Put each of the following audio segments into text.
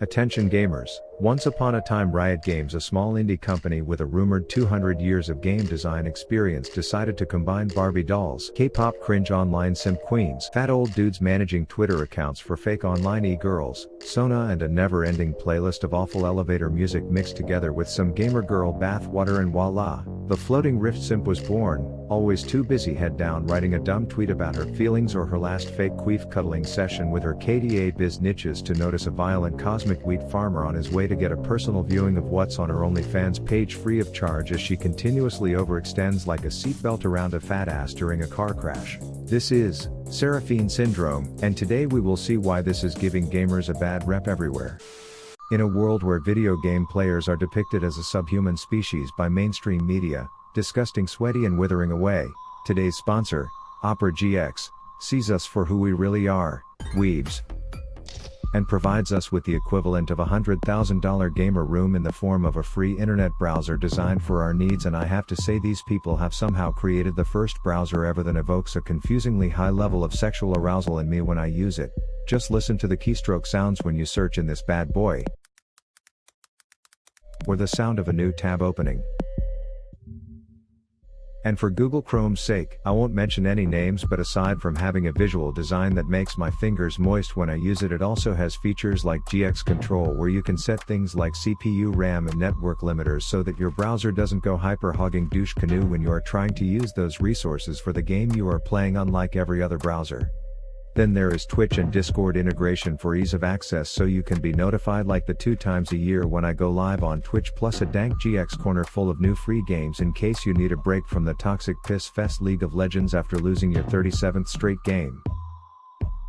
Attention gamers, once upon a time Riot Games, a small indie company with a rumored 200 years of game design experience, decided to combine Barbie dolls, K-pop cringe online simp queens, fat old dudes managing Twitter accounts for fake online e-girls, Sona, and a never-ending playlist of awful elevator music mixed together with some gamer girl bathwater, and voila, the floating rift simp was born, always too busy head down writing a dumb tweet about her feelings or her last fake queef cuddling session with her KDA biz niches to notice a violent cosmic wheat farmer on his way to get a personal viewing of what's on her OnlyFans page free of charge as she continuously overextends like a seatbelt around a fat ass during a car crash. This is Seraphine Syndrome, and today we will see why this is giving gamers a bad rep everywhere. In a world where video game players are depicted as a subhuman species by mainstream media, disgusting, sweaty and withering away, today's sponsor, Opera GX, sees us for who we really are, weebs, and provides us with the equivalent of a $100,000 gamer room in the form of a free internet browser designed for our needs. And I have to say, these people have somehow created the first browser ever that evokes a confusingly high level of sexual arousal in me when I use it. Just listen to the keystroke sounds when you search in this bad boy, or the sound of a new tab opening. And for Google Chrome's sake, I won't mention any names, but aside from having a visual design that makes my fingers moist when I use it, it also has features like GX Control, where you can set things like CPU, RAM and network limiters so that your browser doesn't go hyper-hogging douche canoe when you are trying to use those resources for the game you are playing, unlike every other browser. Then there is Twitch and Discord integration for ease of access, so you can be notified like the 2 times a year when I go live on Twitch, plus a dank GX corner full of new free games in case you need a break from the toxic piss fest League of Legends after losing your 37th straight game.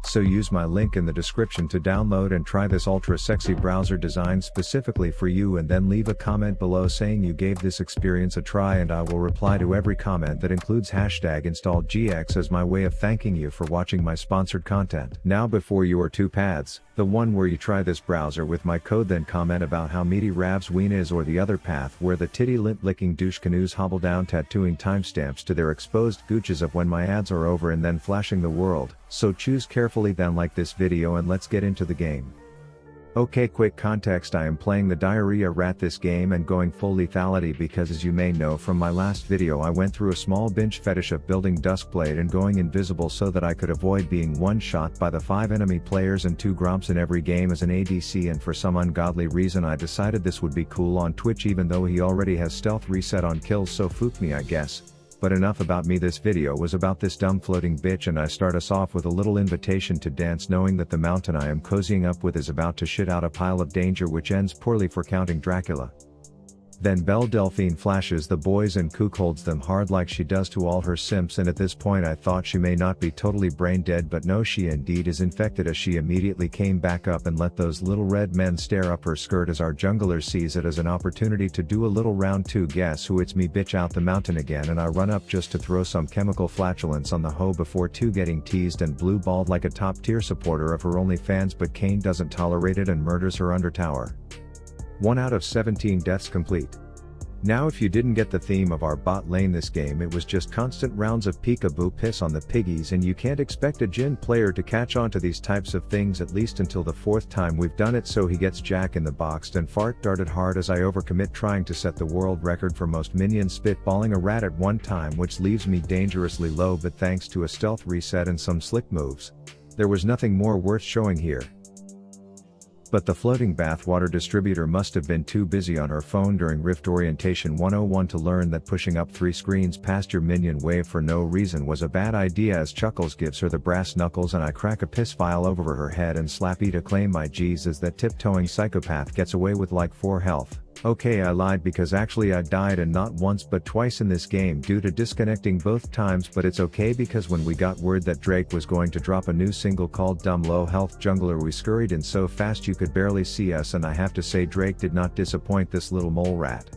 So use my link in the description to download and try this ultra sexy browser designed specifically for you, and then leave a comment below saying you gave this experience a try, and I will reply to every comment that includes #InstallGX as my way of thanking you for watching my sponsored content. Now, before your 2 paths, the one where you try this browser with my code then comment about how meaty Rav's ween is, or the other path where the titty lint licking douche canoes hobble down tattooing timestamps to their exposed gooches of when my ads are over and then flashing the world. So choose carefully, then like this video and let's get into the game. Okay, quick context: I am playing the Diarrhea Rat this game and going full lethality because, as you may know from my last video, I went through a small binge fetish of building Duskblade and going invisible so that I could avoid being one-shot by the 5 enemy players and 2 gromps in every game as an ADC, and for some ungodly reason I decided this would be cool on Twitch even though he already has stealth reset on kills, so fook me I guess. But enough about me, this video was about this dumb floating bitch, and I start us off with a little invitation to dance, knowing that the mountain I am cozying up with is about to shit out a pile of danger, which ends poorly for Counting Dracula. Then Belle Delphine flashes the boys and Kook holds them hard like she does to all her simps, and at this point I thought she may not be totally brain dead, but no, she indeed is infected, as she immediately came back up and let those little red men stare up her skirt as our jungler sees it as an opportunity to do a little round 2 guess who it's me bitch out the mountain again, and I run up just to throw some chemical flatulence on the hoe before 2 getting teased and blue balled like a top tier supporter of her OnlyFans, but Kane doesn't tolerate it and murders her under tower. 1 out of 17 deaths complete. Now, if you didn't get the theme of our bot lane this game, it was just constant rounds of peekaboo piss on the piggies, and you can't expect a Jhin player to catch on to these types of things, at least until the 4th time we've done it, so he gets Jack in the boxed and fart darted hard as I overcommit trying to set the world record for most minions spitballing a rat at one time, which leaves me dangerously low, but thanks to a stealth reset and some slick moves, there was nothing more worth showing here. But the floating bathwater distributor must have been too busy on her phone during Rift Orientation 101 to learn that pushing up 3 screens past your minion wave for no reason was a bad idea, as Chuckles gives her the brass knuckles and I crack a piss vial over her head and slap E to claim my G's as that tiptoeing psychopath gets away with like 4 health. Okay, I lied, because actually I died, and not once but twice in this game due to disconnecting both times, but it's okay because when we got word that Drake was going to drop a new single called Dumb Low Health Jungler, we scurried in so fast you could barely see us, and I have to say Drake did not disappoint this little mole rat.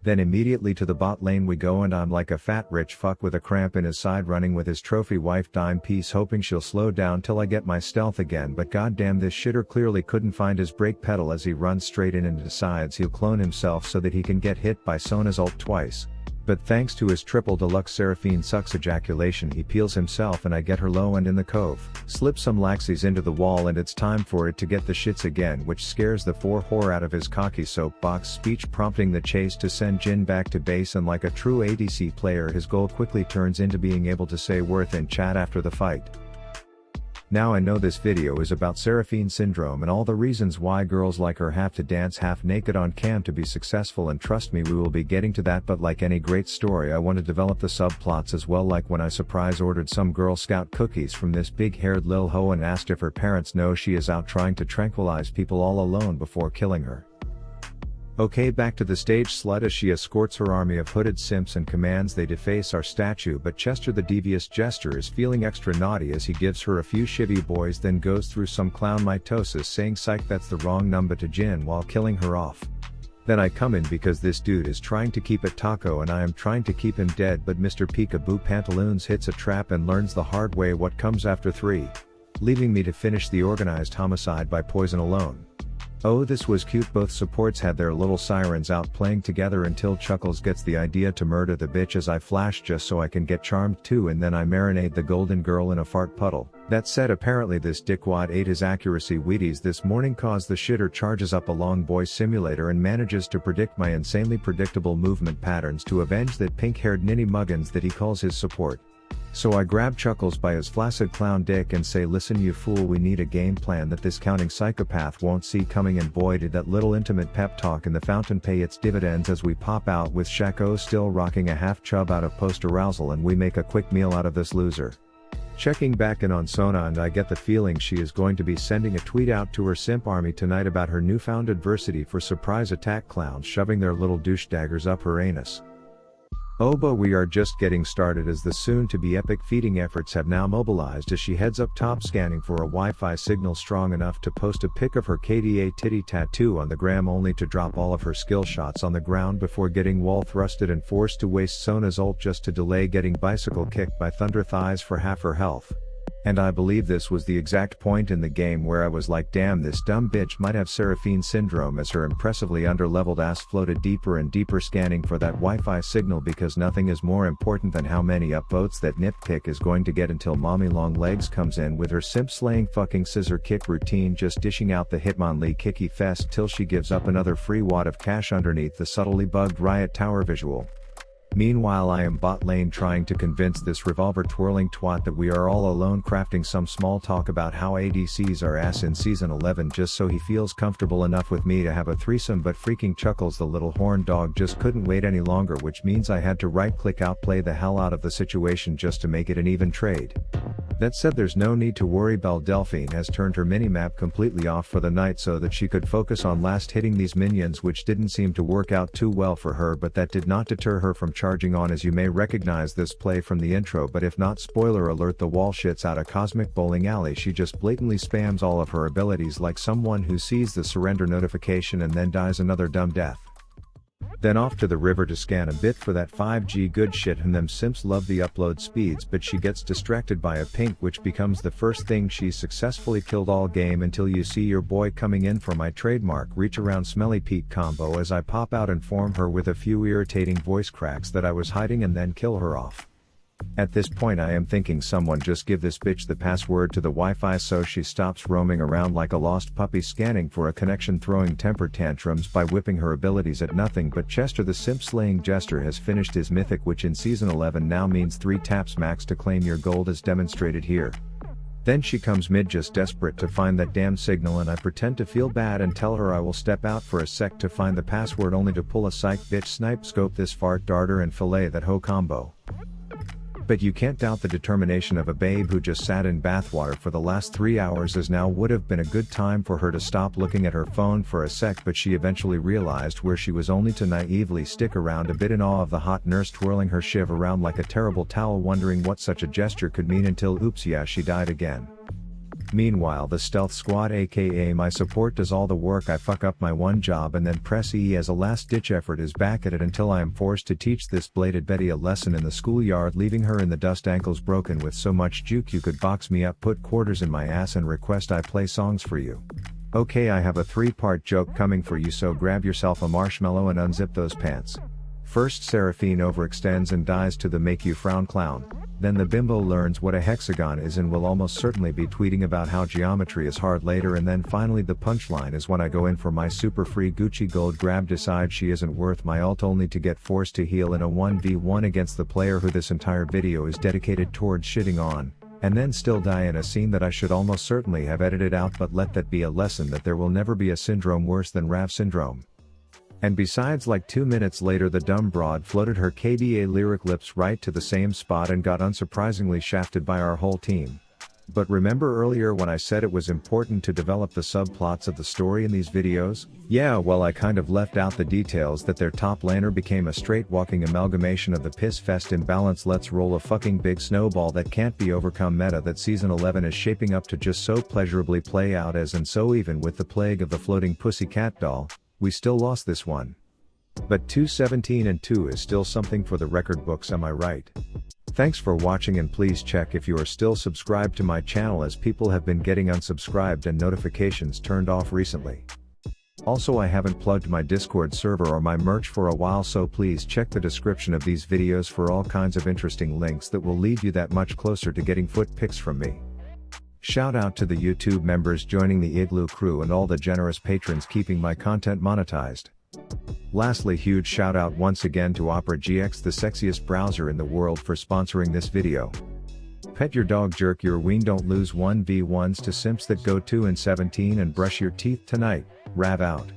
Then immediately to the bot lane we go, and I'm like a fat rich fuck with a cramp in his side running with his trophy wife dime piece, hoping she'll slow down till I get my stealth again, but goddamn, this shitter clearly couldn't find his brake pedal as he runs straight in and decides he'll clone himself so that he can get hit by Sona's ult twice. But thanks to his triple deluxe Seraphine sucks ejaculation he peels himself and I get her low and in the cove. Slip some laxies into the wall and it's time for it to get the shits again, which scares the four whore out of his cocky soapbox speech, prompting the chase to send Jin back to base, and like a true ADC player his goal quickly turns into being able to say worth in chat after the fight. Now I know this video is about Seraphine Syndrome and all the reasons why girls like her have to dance half naked on cam to be successful, and trust me we will be getting to that, but like any great story I want to develop the subplots as well, like when I surprise ordered some Girl Scout cookies from this big-haired lil hoe and asked if her parents know she is out trying to tranquilize people all alone before killing her. Okay, back to the stage slut as she escorts her army of hooded simps and commands they deface our statue, but Chester the devious jester is feeling extra naughty as he gives her a few shivvy boys, then goes through some clown mitosis saying psych that's the wrong number to Jin while killing her off. Then I come in because this dude is trying to keep it taco and I am trying to keep him dead, but Mr. Peekaboo Pantaloons hits a trap and learns the hard way what comes after 3. Leaving me to finish the organized homicide by poison alone. Oh, this was cute. Both supports had their little sirens out playing together until Chuckles gets the idea to murder the bitch as I flash just so I can get charmed too, and then I marinate the golden girl in a fart puddle. That said, apparently this dickwad ate his accuracy Wheaties this morning cause the shitter charges up a long boy simulator and manages to predict my insanely predictable movement patterns to avenge that pink-haired ninny muggins that he calls his support. So I grab Chuckles by his flaccid clown dick and say, listen you fool, we need a game plan that this counting psychopath won't see coming, and boy did that little intimate pep talk in the fountain pay its dividends as we pop out with Shako still rocking a half chub out of post arousal and we make a quick meal out of this loser. Checking back in on Sona and I get the feeling she is going to be sending a tweet out to her simp army tonight about her newfound adversity for surprise attack clowns shoving their little douche daggers up her anus. Oh, but we are just getting started as the soon-to-be epic feeding efforts have now mobilized as she heads up top scanning for a Wi-Fi signal strong enough to post a pic of her KDA titty tattoo on the gram, only to drop all of her skill shots on the ground before getting wall thrusted and forced to waste Sona's ult just to delay getting bicycle kicked by Thunder Thighs for half her health. And I believe this was the exact point in the game where I was like, damn, this dumb bitch might have Seraphine Syndrome, as her impressively underleveled ass floated deeper and deeper scanning for that Wi-Fi signal, because nothing is more important than how many upvotes that nitpick is going to get until mommy long legs comes in with her simp slaying fucking scissor kick routine, just dishing out the Hitmonlee kicky fest till she gives up another free wad of cash underneath the subtly bugged Riot Tower visual. Meanwhile I am bot lane trying to convince this revolver twirling twat that we are all alone, crafting some small talk about how ADCs are ass in season 11 just so he feels comfortable enough with me to have a threesome, but freaking Chuckles the little horn dog just couldn't wait any longer, which means I had to right click outplay the hell out of the situation just to make it an even trade. That said, there's no need to worry, Belle Delphine has turned her minimap completely off for the night so that she could focus on last hitting these minions, which didn't seem to work out too well for her, but that did not deter her from charging on, as you may recognize this play from the intro, but if not, spoiler alert, the wall shits out a cosmic bowling alley. She just blatantly spams all of her abilities like someone who sees the surrender notification and then dies another dumb death. Then off to the river to scan a bit for that 5G good shit, and them simps love the upload speeds, but she gets distracted by a pink, which becomes the first thing she's successfully killed all game until you see your boy coming in for my trademark reach around Smelly Pete combo as I pop out and inform her with a few irritating voice cracks that I was hiding and then kill her off. At this point I am thinking someone just give this bitch the password to the Wi-Fi so she stops roaming around like a lost puppy scanning for a connection, throwing temper tantrums by whipping her abilities at nothing but Chester the simp slaying jester has finished his mythic, which in season 11 now means 3 taps max to claim your gold as demonstrated here. Then she comes mid just desperate to find that damn signal, and I pretend to feel bad and tell her I will step out for a sec to find the password, only to pull a psych bitch snipe scope this fart darter and fillet that hoe combo. But you can't doubt the determination of a babe who just sat in bathwater for the last 3 hours, as now would have been a good time for her to stop looking at her phone for a sec, but she eventually realized where she was, only to naively stick around a bit in awe of the hot nurse twirling her shiv around like a terrible towel, wondering what such a gesture could mean, until oops, yeah, she died again. Meanwhile the stealth squad aka my support does all the work. I fuck up my one job and then press E as a last ditch effort is back at it until I am forced to teach this bladed Betty a lesson in the schoolyard, leaving her in the dust, ankles broken with so much juke you could box me up, put quarters in my ass and request I play songs for you. Okay, I have a 3-part joke coming for you, so grab yourself a marshmallow and unzip those pants. First Seraphine overextends and dies to the make you frown clown, then the bimbo learns what a hexagon is and will almost certainly be tweeting about how geometry is hard later, and then finally the punchline is when I go in for my super free Gucci gold grab, decide she isn't worth my ult only to get forced to heal in a 1v1 against the player who this entire video is dedicated towards shitting on, and then still die in a scene that I should almost certainly have edited out, but let that be a lesson that there will never be a syndrome worse than Rav syndrome. And besides, like 2 minutes later the dumb broad floated her KDA lyric lips right to the same spot and got unsurprisingly shafted by our whole team. But remember earlier when I said it was important to develop the subplots of the story in these videos? Yeah, well, I kind of left out the details that their top laner became a straight walking amalgamation of the piss fest imbalance let's roll a fucking big snowball that can't be overcome meta that season 11 is shaping up to just so pleasurably play out as, and so even with the plague of the floating pussycat doll, we still lost this one. But 2-17-2 is still something for the record books, am I right? Thanks for watching, and please check if you are still subscribed to my channel, as people have been getting unsubscribed and notifications turned off recently. Also, I haven't plugged my Discord server or my merch for a while, so please check the description of these videos for all kinds of interesting links that will lead you that much closer to getting foot pics from me. Shout out to the YouTube members joining the Igloo crew and all the generous patrons keeping my content monetized. Lastly, huge shout out once again to Opera GX, the sexiest browser in the world, for sponsoring this video. Pet your dog, jerk your ween, don't lose 1v1s to simps that go 2 and 17, and brush your teeth tonight. Rav out.